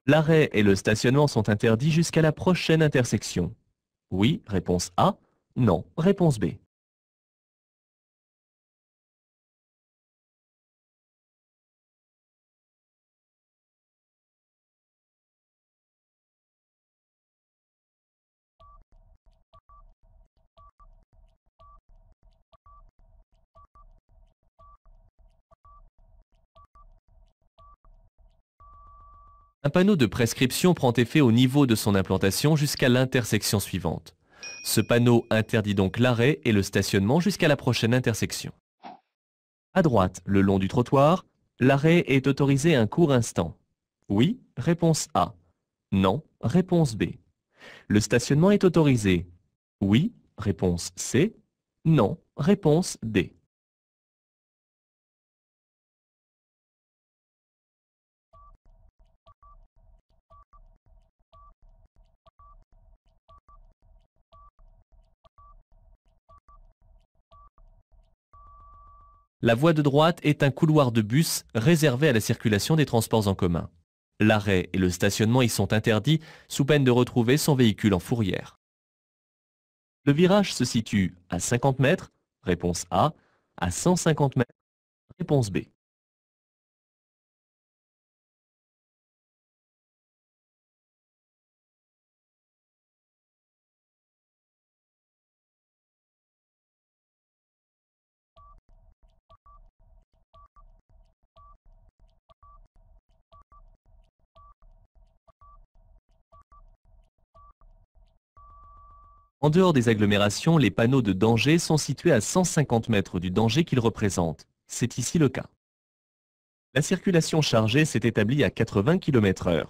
L'arrêt et le stationnement sont interdits jusqu'à la prochaine intersection. Oui, réponse A. Non, réponse B. Un panneau de prescription prend effet au niveau de son implantation jusqu'à l'intersection suivante. Ce panneau interdit donc l'arrêt et le stationnement jusqu'à la prochaine intersection. À droite, le long du trottoir, l'arrêt est autorisé un court instant. Oui, réponse A. Non, réponse B. Le stationnement est autorisé. Oui, réponse C. Non, réponse D. La voie de droite est un couloir de bus réservé à la circulation des transports en commun. L'arrêt et le stationnement y sont interdits sous peine de retrouver son véhicule en fourrière. Le virage se situe à 50 mètres, réponse A, à 150 mètres, réponse B. En dehors des agglomérations, les panneaux de danger sont situés à 150 mètres du danger qu'ils représentent. C'est ici le cas. La circulation chargée s'est établie à 80 km/h.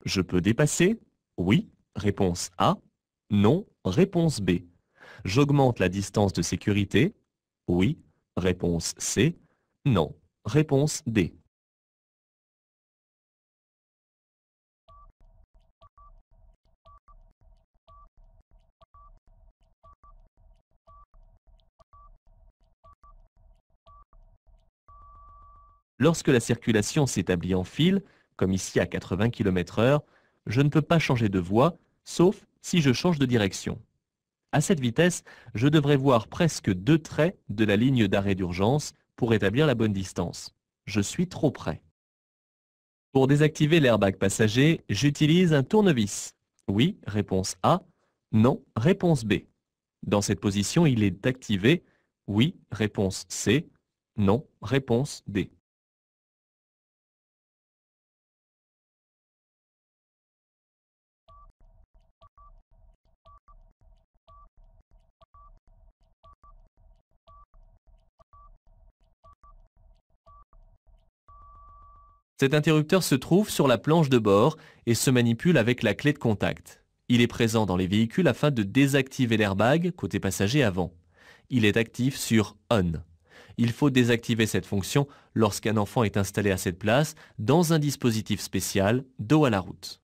Je peux dépasser? Oui. Réponse A. Non. Réponse B. J'augmente la distance de sécurité? Oui. Réponse C. Non. Réponse D. Lorsque la circulation s'établit en file, comme ici à 80 km/h, je ne peux pas changer de voie, sauf si je change de direction. À cette vitesse, je devrais voir presque 2 traits de la ligne d'arrêt d'urgence pour établir la bonne distance. Je suis trop près. Pour désactiver l'airbag passager, j'utilise un tournevis. Oui, réponse A. Non, réponse B. Dans cette position, il est activé. Oui, réponse C. Non, réponse D. Cet interrupteur se trouve sur la planche de bord et se manipule avec la clé de contact. Il est présent dans les véhicules afin de désactiver l'airbag côté passager avant. Il est actif sur On. Il faut désactiver cette fonction lorsqu'un enfant est installé à cette place dans un dispositif spécial dos à la route.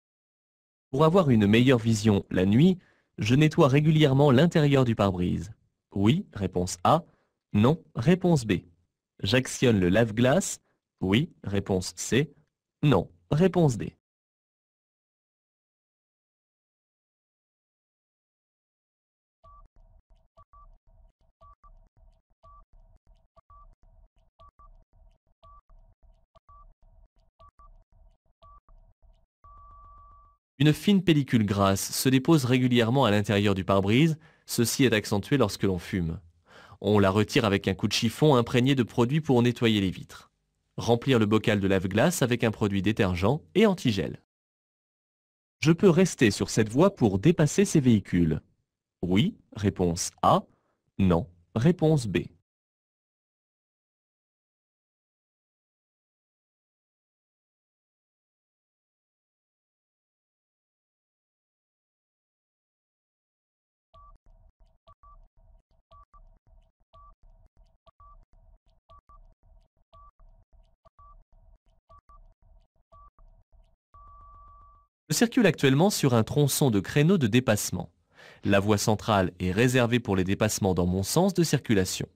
Pour avoir une meilleure vision la nuit, je nettoie régulièrement l'intérieur du pare-brise. Oui, réponse A. Non, réponse B. J'actionne le lave-glace. Oui, réponse C. Non, réponse D. Une fine pellicule grasse se dépose régulièrement à l'intérieur du pare-brise. Ceci est accentué lorsque l'on fume. On la retire avec un coup de chiffon imprégné de produit pour nettoyer les vitres. Remplir le bocal de lave-glace avec un produit détergent et antigel. Je peux rester sur cette voie pour dépasser ces véhicules. Oui, réponse A. Non, réponse B. Je circule actuellement sur un tronçon de créneaux de dépassement. La voie centrale est réservée pour les dépassements dans mon sens de circulation.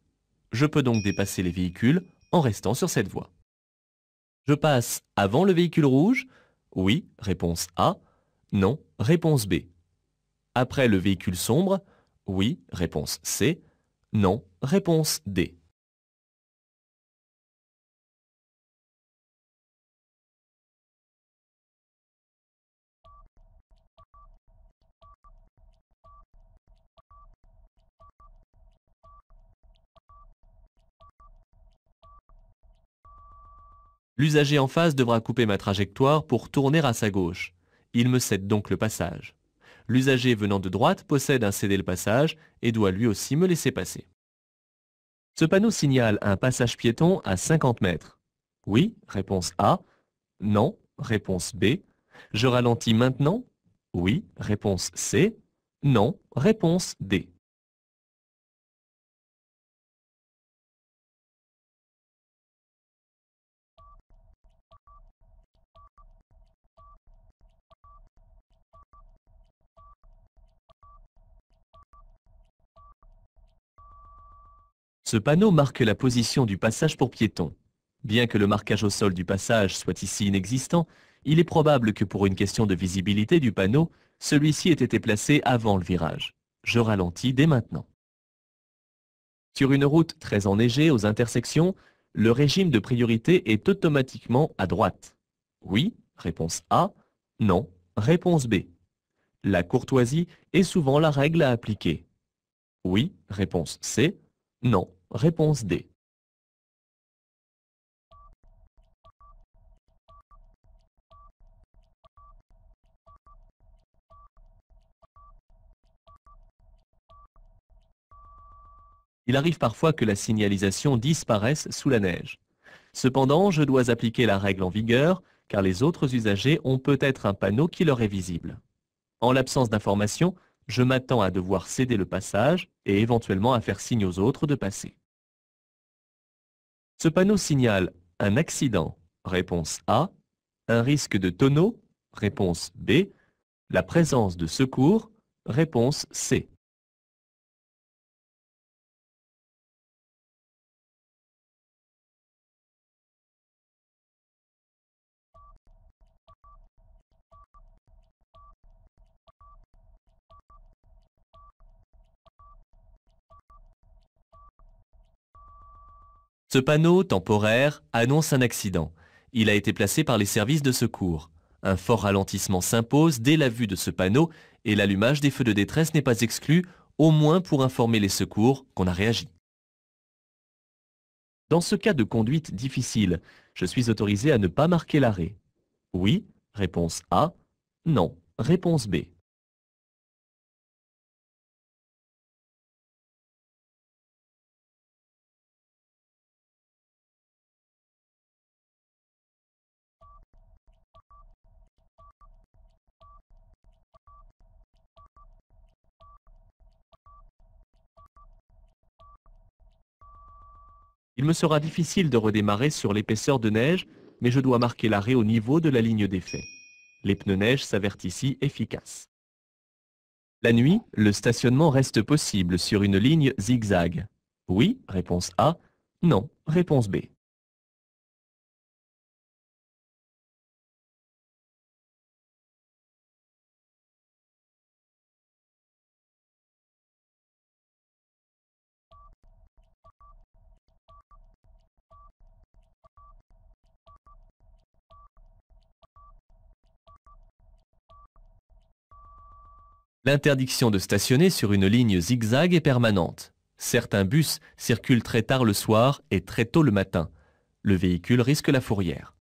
Je peux donc dépasser les véhicules en restant sur cette voie. Je passe avant le véhicule rouge. Oui, réponse A. Non, réponse B. Après le véhicule sombre, oui, réponse C. Non, réponse D. L'usager en face devra couper ma trajectoire pour tourner à sa gauche. Il me cède donc le passage. L'usager venant de droite possède un cédé le passage et doit lui aussi me laisser passer. Ce panneau signale un passage piéton à 50 mètres. Oui, réponse A. Non, réponse B. Je ralentis maintenant. Oui, réponse C. Non, réponse D. Ce panneau marque la position du passage pour piétons. Bien que le marquage au sol du passage soit ici inexistant, il est probable que pour une question de visibilité du panneau, celui-ci ait été placé avant le virage. Je ralentis dès maintenant. Sur une route très enneigée aux intersections, le régime de priorité est automatiquement à droite. Oui, réponse A. Non, réponse B. La courtoisie est souvent la règle à appliquer. Oui, réponse C. Non, réponse D. Il arrive parfois que la signalisation disparaisse sous la neige. Cependant, je dois appliquer la règle en vigueur, car les autres usagers ont peut-être un panneau qui leur est visible. En l'absence d'information, je m'attends à devoir céder le passage et éventuellement à faire signe aux autres de passer. Ce panneau signale un accident, réponse A, un risque de tonneau, réponse B, la présence de secours, réponse C. Ce panneau temporaire annonce un accident. Il a été placé par les services de secours. Un fort ralentissement s'impose dès la vue de ce panneau et l'allumage des feux de détresse n'est pas exclu, au moins pour informer les secours qu'on a réagi. Dans ce cas de conduite difficile, je suis autorisé à ne pas marquer l'arrêt. Oui, réponse A. Non, réponse B. Il me sera difficile de redémarrer sur l'épaisseur de neige, mais je dois marquer l'arrêt au niveau de la ligne d'effet. Les pneus neige s'avèrent ici efficaces. La nuit, le stationnement reste possible sur une ligne zigzag. Oui, réponse A. Non, réponse B. L'interdiction de stationner sur une ligne zigzag est permanente. Certains bus circulent très tard le soir et très tôt le matin. Le véhicule risque la fourrière.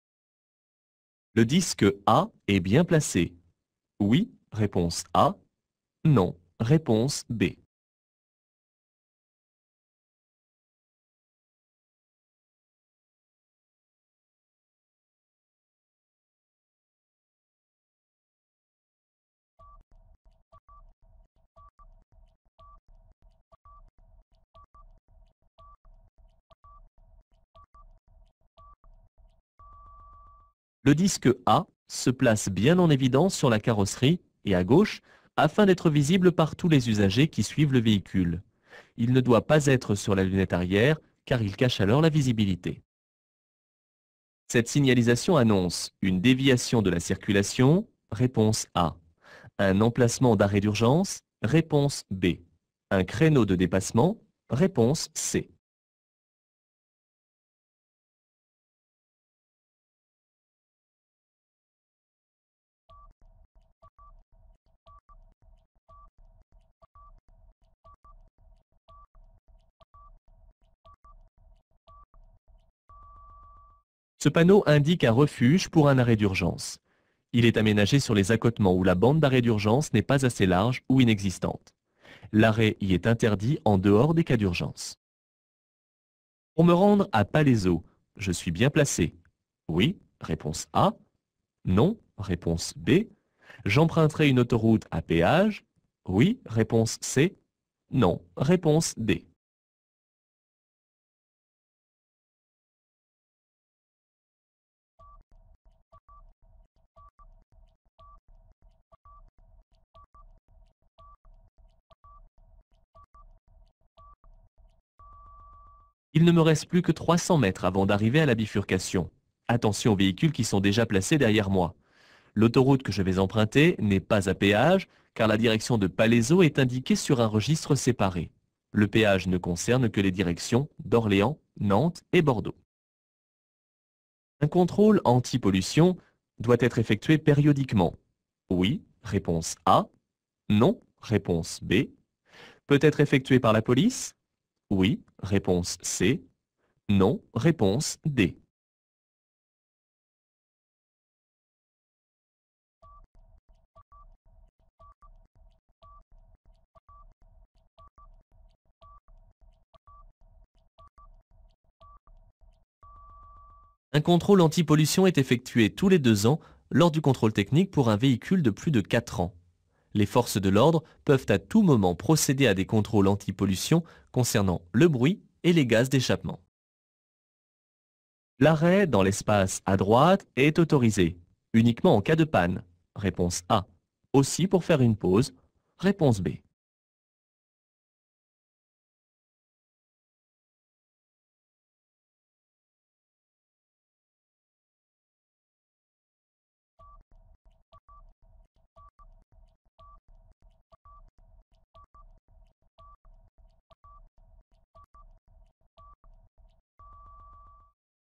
Le disque A est bien placé. Oui, réponse A. Non, réponse B. Le disque A se place bien en évidence sur la carrosserie et à gauche afin d'être visible par tous les usagers qui suivent le véhicule. Il ne doit pas être sur la lunette arrière car il cache alors la visibilité. Cette signalisation annonce une déviation de la circulation, réponse A. Un emplacement d'arrêt d'urgence, réponse B. Un créneau de dépassement, réponse C. Ce panneau indique un refuge pour un arrêt d'urgence. Il est aménagé sur les accotements où la bande d'arrêt d'urgence n'est pas assez large ou inexistante. L'arrêt y est interdit en dehors des cas d'urgence. Pour me rendre à Palaiseau, je suis bien placé. Oui, réponse A. Non, réponse B. J'emprunterai une autoroute à péage. Oui, réponse C. Non, réponse D. Il ne me reste plus que 300 mètres avant d'arriver à la bifurcation. Attention aux véhicules qui sont déjà placés derrière moi. L'autoroute que je vais emprunter n'est pas à péage, car la direction de Palaiseau est indiquée sur un registre séparé. Le péage ne concerne que les directions d'Orléans, Nantes et Bordeaux. Un contrôle anti-pollution doit être effectué périodiquement. Oui, réponse A. Non, réponse B. Peut être effectué par la police? Oui, réponse C. Non, réponse D. Un contrôle anti-pollution est effectué tous les 2 ans lors du contrôle technique pour un véhicule de plus de 4 ans. Les forces de l'ordre peuvent à tout moment procéder à des contrôles anti-pollution concernant le bruit et les gaz d'échappement. L'arrêt dans l'espace à droite est autorisé, uniquement en cas de panne. Réponse A. Aussi pour faire une pause. Réponse B.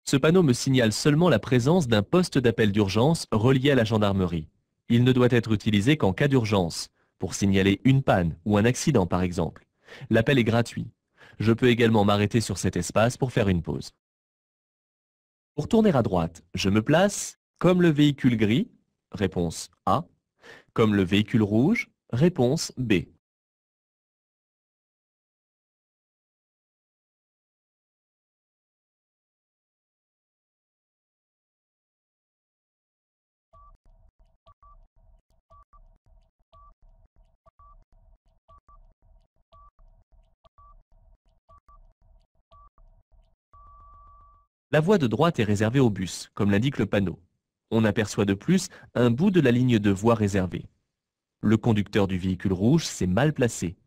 Ce panneau me signale seulement la présence d'un poste d'appel d'urgence relié à la gendarmerie. Il ne doit être utilisé qu'en cas d'urgence, pour signaler une panne ou un accident par exemple. L'appel est gratuit. Je peux également m'arrêter sur cet espace pour faire une pause. Pour tourner à droite, je me place comme le véhicule gris, réponse A, comme le véhicule rouge, réponse B. La voie de droite est réservée aux bus, comme l'indique le panneau. On aperçoit de plus un bout de la ligne de voie réservée. Le conducteur du véhicule rouge s'est mal placé.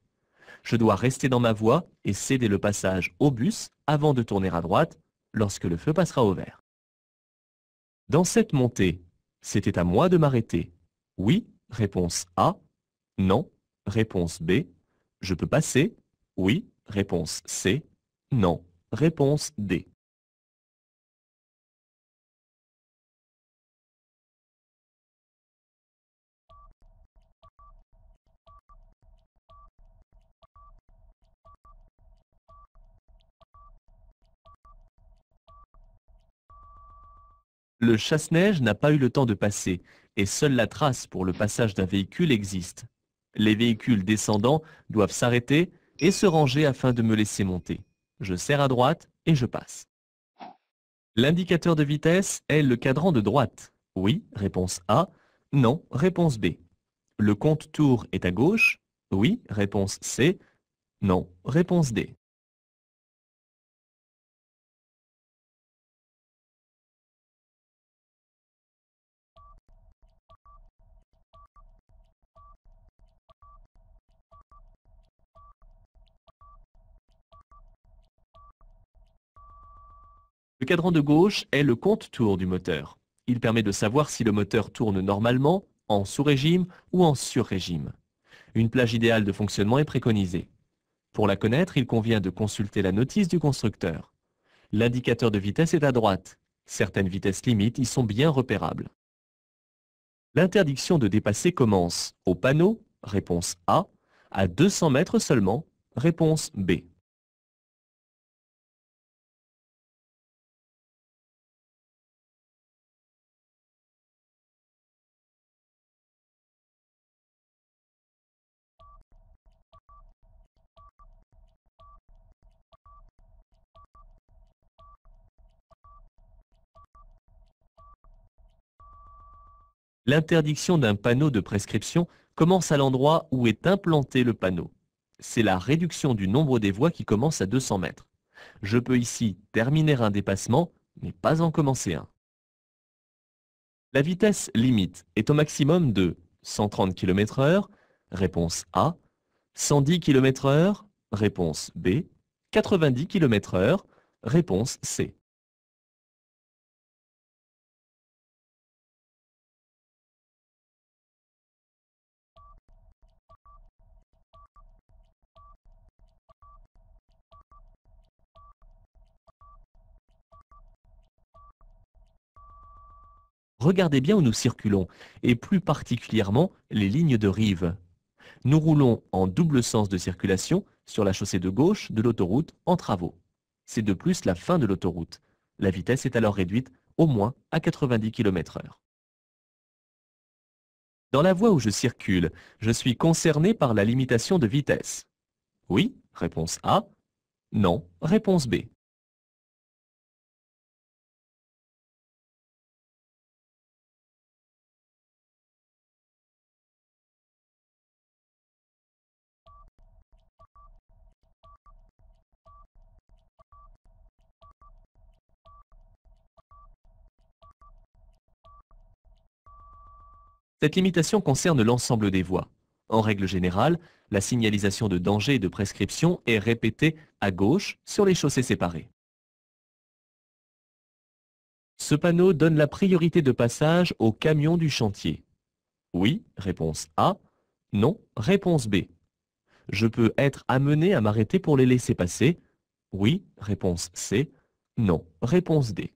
Je dois rester dans ma voie et céder le passage au bus avant de tourner à droite lorsque le feu passera au vert. Dans cette montée, c'était à moi de m'arrêter. Oui, réponse A. Non, réponse B. Je peux passer? Oui, réponse C. Non, réponse D. Le chasse-neige n'a pas eu le temps de passer et seule la trace pour le passage d'un véhicule existe. Les véhicules descendants doivent s'arrêter et se ranger afin de me laisser monter. Je serre à droite et je passe. L'indicateur de vitesse est le cadran de droite. Oui, réponse A. Non, réponse B. Le compte-tour est à gauche. Oui, réponse C. Non, réponse D. Le cadran de gauche est le compte-tours du moteur. Il permet de savoir si le moteur tourne normalement, en sous-régime ou en sur-régime. Une plage idéale de fonctionnement est préconisée. Pour la connaître, il convient de consulter la notice du constructeur. L'indicateur de vitesse est à droite. Certaines vitesses limites y sont bien repérables. L'interdiction de dépasser commence au panneau, réponse A, à 200 mètres seulement, réponse B. L'interdiction d'un panneau de prescription commence à l'endroit où est implanté le panneau. C'est la réduction du nombre des voies qui commence à 200 mètres. Je peux ici terminer un dépassement, mais pas en commencer un. La vitesse limite est au maximum de 130 km/h, réponse A, 110 km/h, réponse B, 90 km/h, réponse C. Regardez bien où nous circulons, et plus particulièrement les lignes de rive. Nous roulons en double sens de circulation sur la chaussée de gauche de l'autoroute en travaux. C'est de plus la fin de l'autoroute. La vitesse est alors réduite au moins à 90 km/h. Dans la voie où je circule, je suis concerné par la limitation de vitesse. Oui, réponse A. Non, réponse B. Cette limitation concerne l'ensemble des voies. En règle générale, la signalisation de danger et de prescription est répétée à gauche sur les chaussées séparées. Ce panneau donne la priorité de passage aux camions du chantier. Oui, réponse A. Non, réponse B. Je peux être amené à m'arrêter pour les laisser passer. Oui, réponse C. Non, réponse D.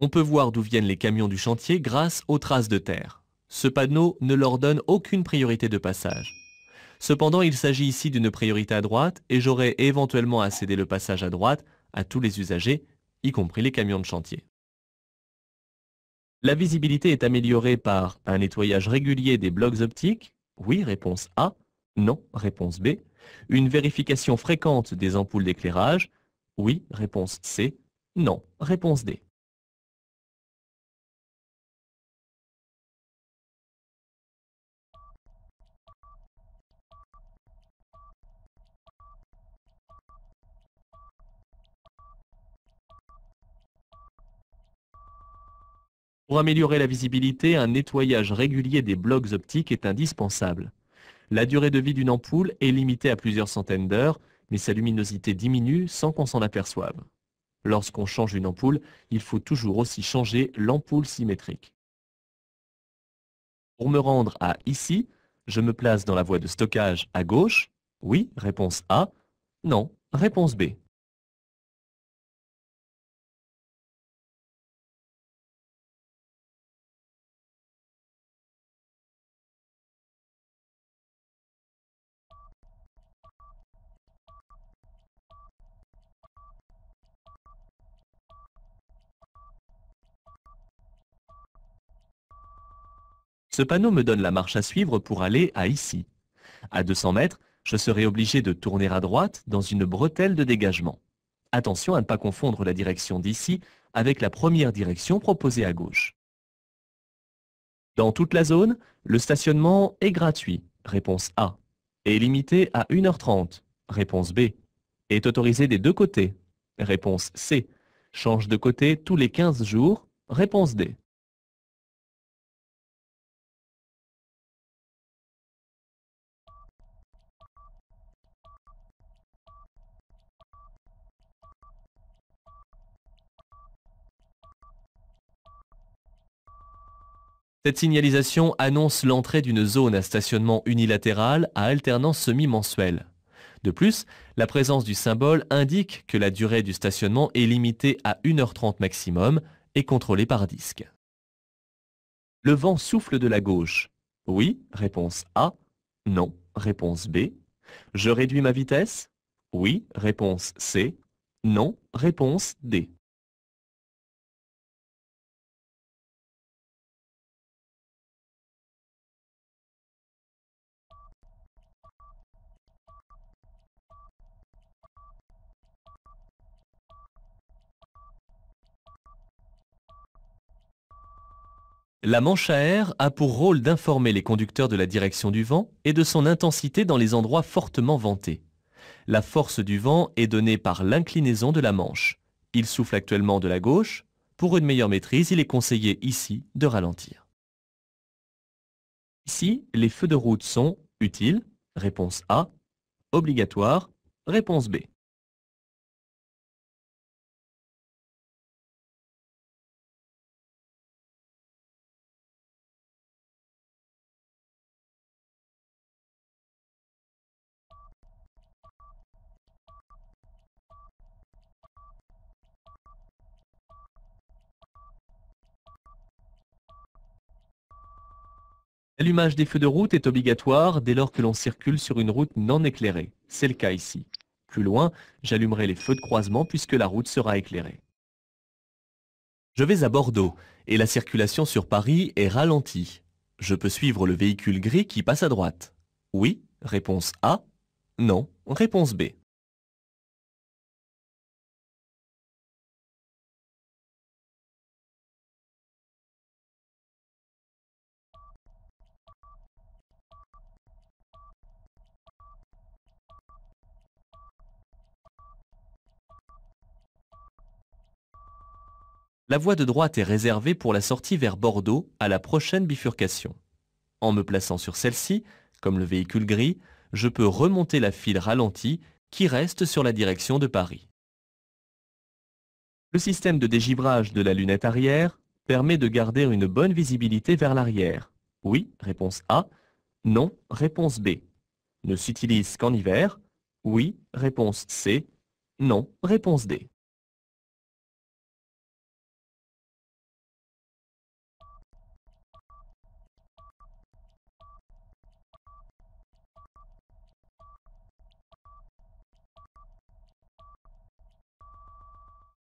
On peut voir d'où viennent les camions du chantier grâce aux traces de terre. Ce panneau ne leur donne aucune priorité de passage. Cependant, il s'agit ici d'une priorité à droite et j'aurai éventuellement à céder le passage à droite à tous les usagers, y compris les camions de chantier. La visibilité est améliorée par un nettoyage régulier des blocs optiques. Oui, réponse A. Non, réponse B. Une vérification fréquente des ampoules d'éclairage. Oui, réponse C. Non, réponse D. Pour améliorer la visibilité, un nettoyage régulier des blocs optiques est indispensable. La durée de vie d'une ampoule est limitée à plusieurs centaines d'heures, mais sa luminosité diminue sans qu'on s'en aperçoive. Lorsqu'on change une ampoule, il faut toujours aussi changer l'ampoule symétrique. Pour me rendre à ici, je me place dans la voie de stockage à gauche. Oui, réponse A. Non, réponse B. Ce panneau me donne la marche à suivre pour aller à ici. À 200 mètres, je serai obligé de tourner à droite dans une bretelle de dégagement. Attention à ne pas confondre la direction d'ici avec la première direction proposée à gauche. Dans toute la zone, le stationnement est gratuit, réponse A, est limité à 1h30, réponse B, est autorisé des deux côtés, réponse C, Change de côté tous les 15 jours. Réponse D. Cette signalisation annonce l'entrée d'une zone à stationnement unilatéral à alternance semi-mensuelle. De plus, la présence du symbole indique que la durée du stationnement est limitée à 1h30 maximum et contrôlée par disque. Le vent souffle de la gauche. Oui, réponse A. Non, réponse B. Je réduis ma vitesse? Oui, réponse C. Non, réponse D. La manche à air a pour rôle d'informer les conducteurs de la direction du vent et de son intensité dans les endroits fortement ventés. La force du vent est donnée par l'inclinaison de la manche. Il souffle actuellement de la gauche. Pour une meilleure maîtrise, il est conseillé ici de ralentir. Ici, les feux de route sont utiles, réponse A, obligatoire, réponse B. L'allumage des feux de route est obligatoire dès lors que l'on circule sur une route non éclairée. C'est le cas ici. Plus loin, j'allumerai les feux de croisement puisque la route sera éclairée. Je vais à Bordeaux et la circulation sur Paris est ralentie. Je peux suivre le véhicule gris qui passe à droite. Oui, réponse A. Non, réponse B. La voie de droite est réservée pour la sortie vers Bordeaux à la prochaine bifurcation. En me plaçant sur celle-ci, comme le véhicule gris, je peux remonter la file ralentie qui reste sur la direction de Paris. Le système de dégivrage de la lunette arrière permet de garder une bonne visibilité vers l'arrière. Oui, réponse A. Non, réponse B. Ne s'utilise qu'en hiver. Oui, réponse C. Non, réponse D.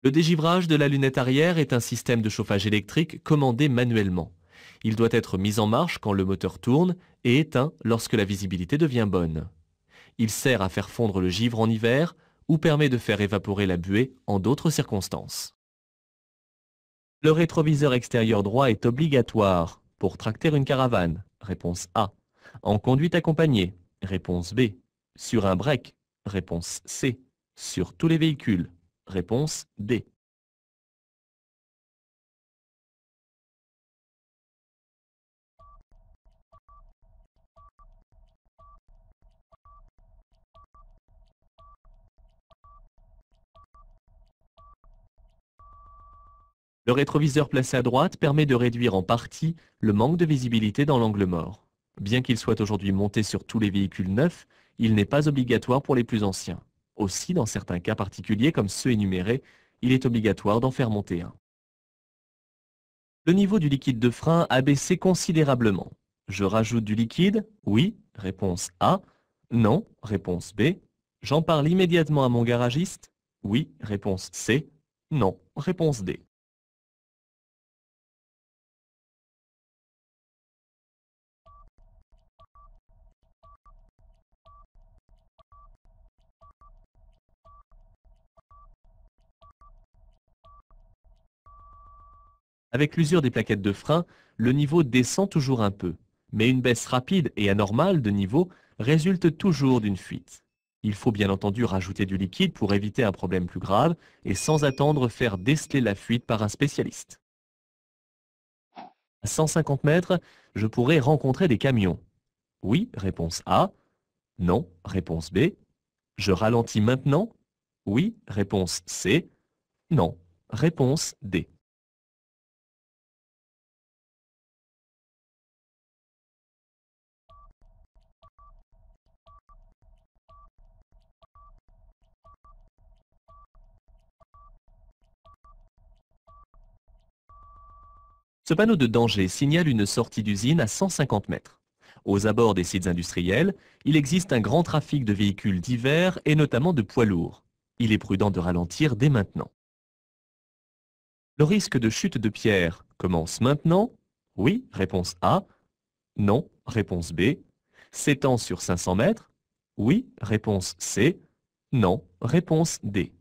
Le dégivrage de la lunette arrière est un système de chauffage électrique commandé manuellement. Il doit être mis en marche quand le moteur tourne et éteint lorsque la visibilité devient bonne. Il sert à faire fondre le givre en hiver ou permet de faire évaporer la buée en d'autres circonstances. Le rétroviseur extérieur droit est obligatoire pour tracter une caravane. Réponse A. En conduite accompagnée. Réponse B. Sur un break. Réponse C. Sur tous les véhicules. Réponse D. Le rétroviseur placé à droite permet de réduire en partie le manque de visibilité dans l'angle mort. Bien qu'il soit aujourd'hui monté sur tous les véhicules neufs, il n'est pas obligatoire pour les plus anciens. Aussi, dans certains cas particuliers comme ceux énumérés, il est obligatoire d'en faire monter un. Le niveau du liquide de frein a baissé considérablement. Je rajoute du liquide? Oui, réponse A. Non, réponse B. J'en parle immédiatement à mon garagiste? Oui, réponse C. Non, réponse D. Avec l'usure des plaquettes de frein, le niveau descend toujours un peu, mais une baisse rapide et anormale de niveau résulte toujours d'une fuite. Il faut bien entendu rajouter du liquide pour éviter un problème plus grave et sans attendre faire déceler la fuite par un spécialiste. À 150 mètres, je pourrais rencontrer des camions. Oui, réponse A. Non, réponse B. Je ralentis maintenant. Oui, réponse C. Non, réponse D. Ce panneau de danger signale une sortie d'usine à 150 mètres. Aux abords des sites industriels, il existe un grand trafic de véhicules divers et notamment de poids lourds. Il est prudent de ralentir dès maintenant. Le risque de chute de pierre commence maintenant. Oui, réponse A. Non, réponse B. S'étend sur 500 mètres. Oui, réponse C. Non, réponse D.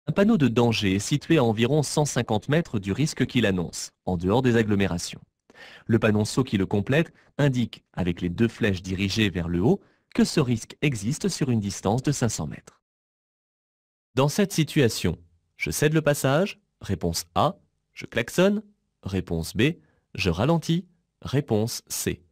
Un panneau de danger est situé à environ 150 mètres du risque qu'il annonce, en dehors des agglomérations. Le panonceau qui le complète indique, avec les deux flèches dirigées vers le haut, que ce risque existe sur une distance de 500 mètres. Dans cette situation, je cède le passage, réponse A, je klaxonne, réponse B, je ralentis, réponse C.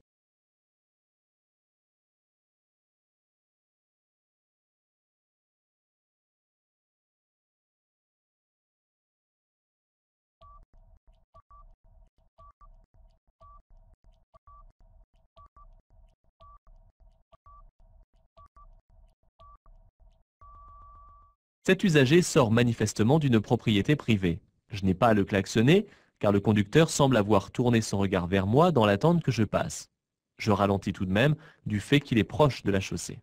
Cet usager sort manifestement d'une propriété privée. Je n'ai pas à le klaxonner, car le conducteur semble avoir tourné son regard vers moi dans l'attente que je passe. Je ralentis tout de même du fait qu'il est proche de la chaussée.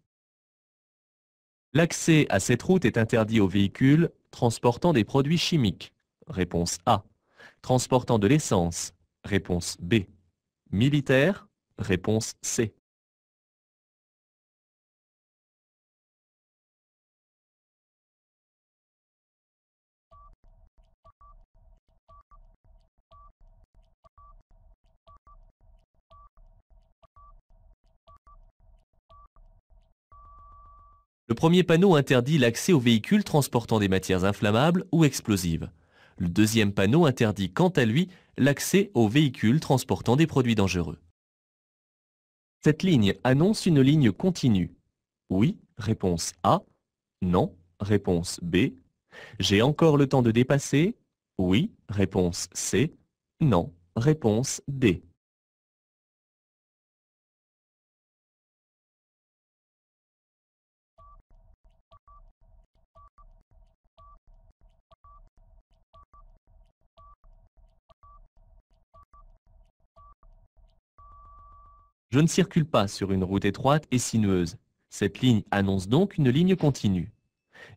L'accès à cette route est interdit aux véhicules transportant des produits chimiques. Réponse A. Transportant de l'essence. Réponse B. Militaire. Réponse C. Le premier panneau interdit l'accès aux véhicules transportant des matières inflammables ou explosives. Le deuxième panneau interdit quant à lui l'accès aux véhicules transportant des produits dangereux. Cette ligne annonce une ligne continue. Oui, réponse A. Non, réponse B. J'ai encore le temps de dépasser. Oui, réponse C. Non, réponse D. Je ne circule pas sur une route étroite et sinueuse. Cette ligne annonce donc une ligne continue.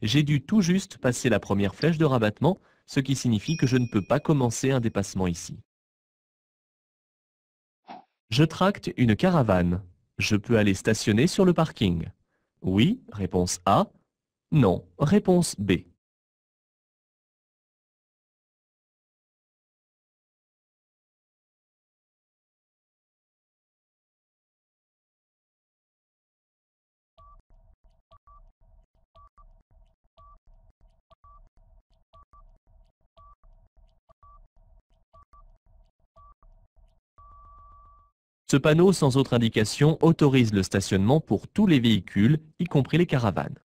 J'ai dû tout juste passer la première flèche de rabattement, ce qui signifie que je ne peux pas commencer un dépassement ici. Je tracte une caravane. Je peux aller stationner sur le parking. Oui, réponse A. Non, réponse B. Ce panneau sans autre indication autorise le stationnement pour tous les véhicules, y compris les caravanes.